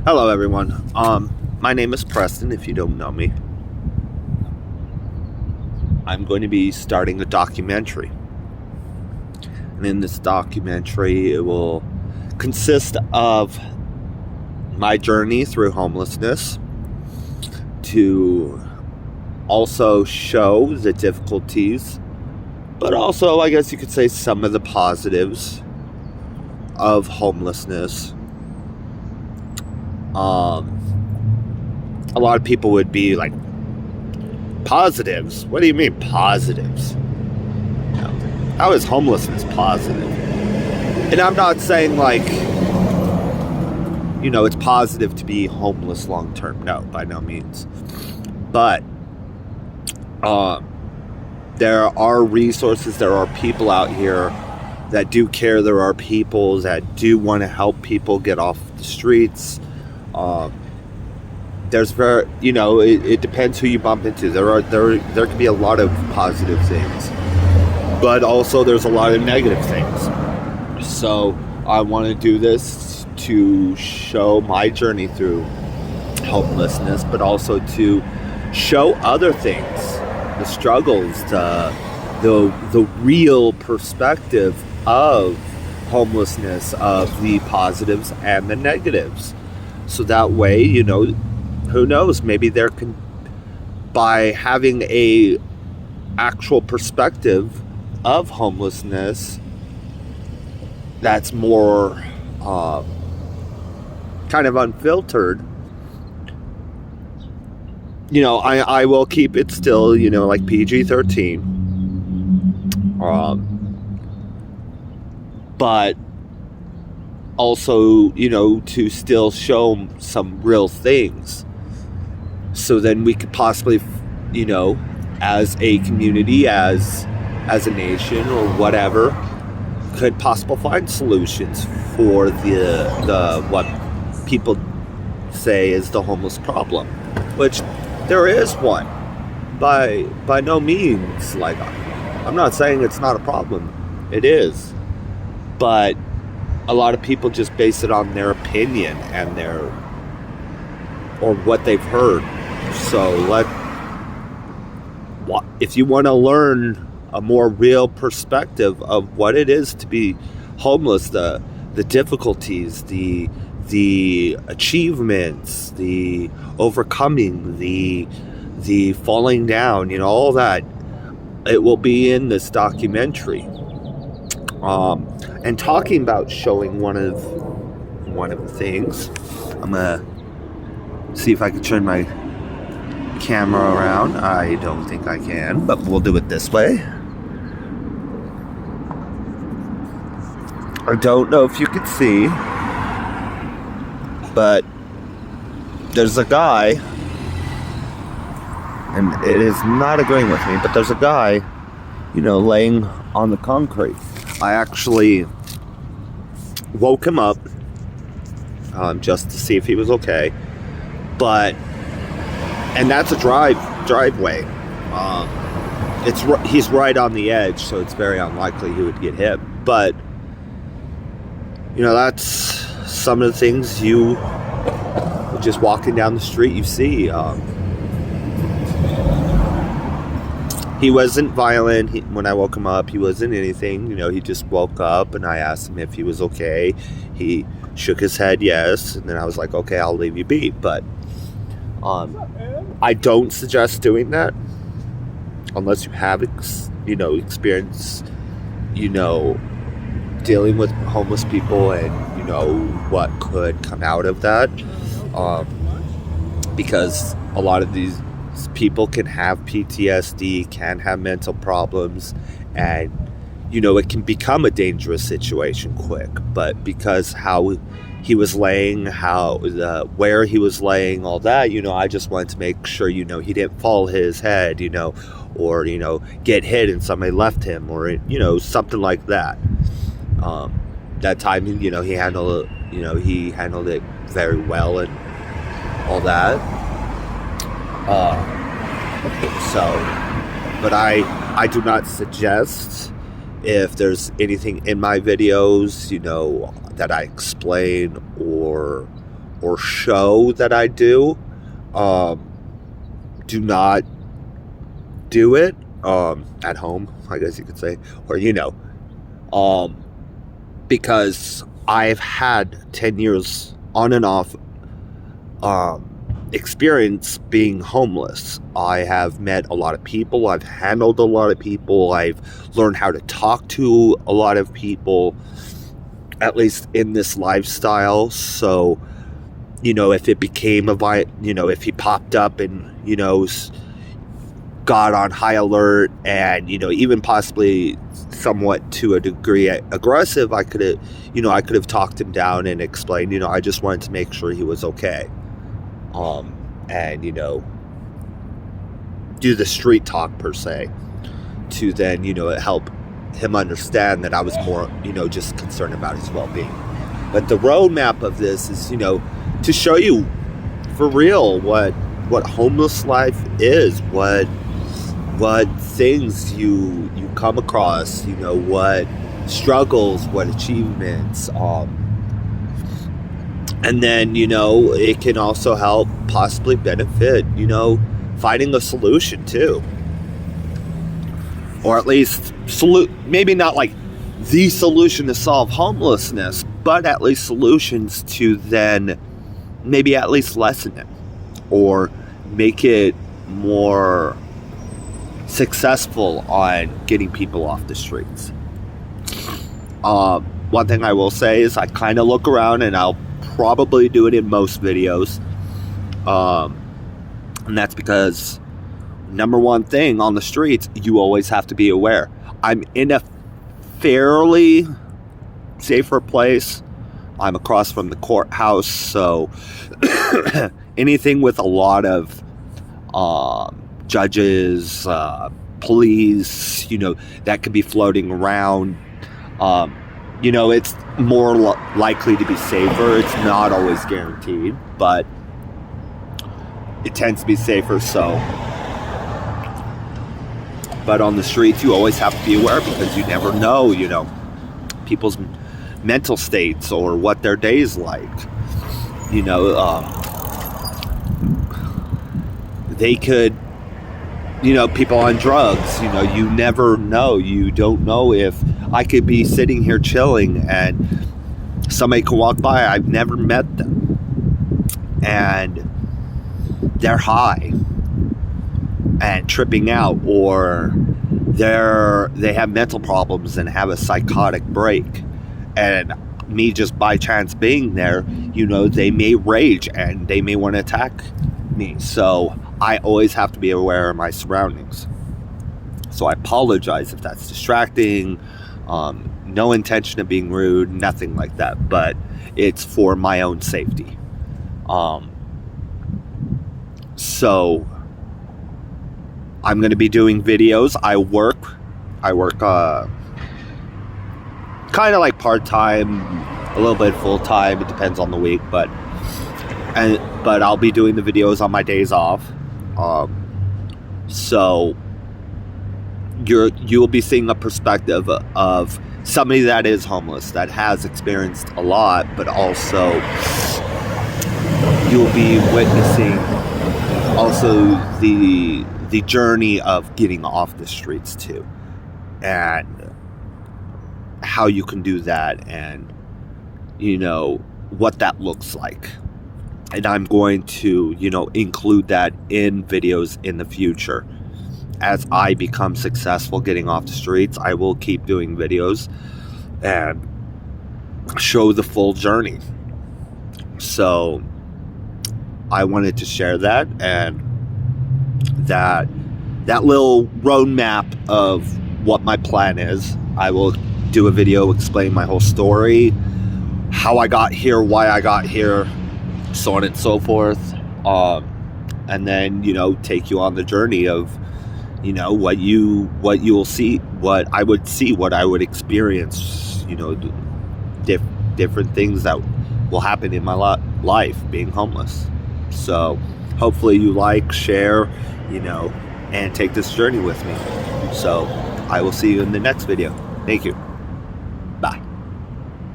Hello, everyone. My name is Preston, if you don't know me. I'm going to be starting a documentary. And in this documentary, it will consist of my journey through homelessness, to also show the difficulties, but also, I guess you could say, some of the positives of homelessness. A lot of people would be like, positives? What do you mean positives? How is homelessness positive? And I'm not saying it's positive to be homeless long term. No, by no means. But there are resources, there are people out here that do care. There are people that do want to help people get off the streets. There's it depends who you bump into. There can be a lot of positive things, but also there's a lot of negative things. So I want to do this to show my journey through homelessness, but also to show other things, the struggles, the real perspective of homelessness, of the positives and the negatives. So that way, who knows, maybe there can, by having a actual perspective of homelessness that's more kind of unfiltered, I will keep it still, like PG-13. But also, to still show some real things. So then we could possibly, as a community, as a nation or whatever, could possibly find solutions for the what people say is the homeless problem, which there is one. By no means, I'm not saying it's not a problem. It is. But a lot of people just base it on their opinion and or what they've heard. So if you want to learn a more real perspective of what it is to be homeless, the difficulties, the achievements, the overcoming, the falling down, all that, it will be in this documentary. And talking about showing one of the things, I'm gonna see if I can turn my camera around. I don't think I can, but we'll do it this way. I don't know if you can see, but there's a guy, and it is not agreeing with me, but there's a guy, laying on the concrete. I actually woke him up just to see if he was okay, and that's a driveway. He's right on the edge, so it's very unlikely he would get hit. But that's some of the things you just walking down the street you see. He wasn't violent. When I woke him up, he wasn't anything. He just woke up, and I asked him if he was okay. He shook his head yes, and then I was like, okay, I'll leave you be. But I don't suggest doing that unless you have experience, dealing with homeless people, and what could come out of that. Because a lot of these people can have PTSD, can have mental problems, and it can become a dangerous situation quick. But because how he was laying, where he was laying, all that, I just wanted to make sure he didn't fall his head, or get hit and somebody left him, or something like that. That time, he handled it very well and all that. But I do not suggest, if there's anything in my videos, that I explain or or show that I do, do not do it at home, I guess you could say, or because I've had 10 years on and off experience being homeless. I have met a lot of people, I've handled a lot of people, I've learned how to talk to a lot of people, at least in this lifestyle. So if it became if he popped up and got on high alert and even possibly somewhat to a degree aggressive, I could have talked him down and explained, I just wanted to make sure he was okay, and do the street talk per se, to then help him understand that I was more just concerned about his well-being. But the roadmap of this is to show you for real what homeless life is, what things you come across, what struggles, what achievements, and then it can also help possibly benefit finding a solution too, or at least maybe not like the solution to solve homelessness, but at least solutions to then maybe at least lessen it or make it more successful on getting people off the streets. One thing I will say is I kind of look around, and I'll probably do it in most videos, and that's because number one thing on the streets, you always have to be aware. I'm in a fairly safer place. I'm across from the courthouse, so anything with a lot of judges, police, that could be floating around, it's more likely to be safer. It's not always guaranteed, but it tends to be safer. So, but on the streets, you always have to be aware, because you never know, people's mental states or what their day's like. They could, people on drugs, you never know. You don't know if I could be sitting here chilling and somebody can walk by. I've never met them, and they're high and tripping out, or they have mental problems and have a psychotic break, and me just by chance being there, they may rage and they may want to attack me. So I always have to be aware of my surroundings. So I apologize if that's distracting. No intention of being rude, nothing like that, but it's for my own safety. So I'm going to be doing videos. I work kind of like part-time, a little bit full-time. It depends on the week, but I'll be doing the videos on my days off. So you'll be seeing a perspective of somebody that is homeless, that has experienced a lot, but also you'll be witnessing also the journey of getting off the streets too, and how you can do that, and what that looks like. And I'm going to include that in videos in the future. As I become successful getting off the streets, I will keep doing videos and show the full journey. So I wanted to share that, and that little roadmap of what my plan is. I will do a video, explain my whole story, how I got here, why I got here, so on and so forth, and then take you on the journey of what you will see, what I would see, what I would experience, different things that will happen in my life being homeless. So hopefully you like, share, and take this journey with me. So I will see you in the next video. Thank you.